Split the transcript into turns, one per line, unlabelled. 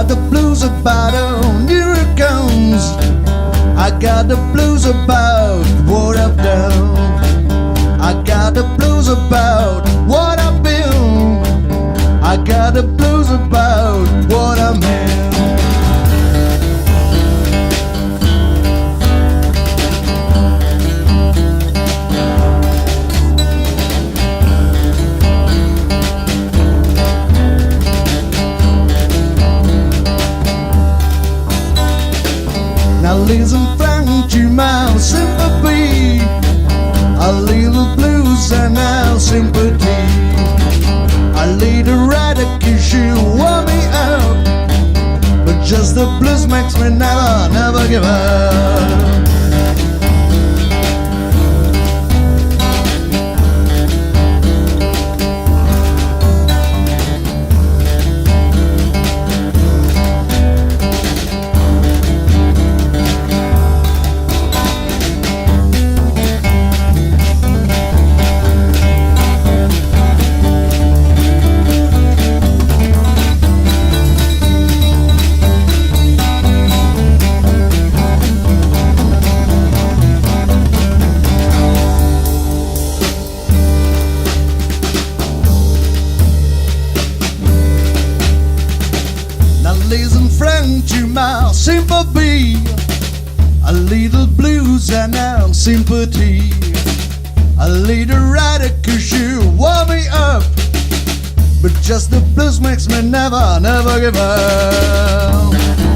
got the blues about it, here it comes. I got the blues about what I've done. I got the blues about what I've been. I got the blues about what I'm in. Now listen, friend, to my sympathy, a little blues and now sympathy. A little rider cause you warm me up, but just the blues makes me never, never give up. Listen, friend, to my sympathy, a little blues and now sympathy. A little rider cause you warm me up, but just the blues makes me never, never give up.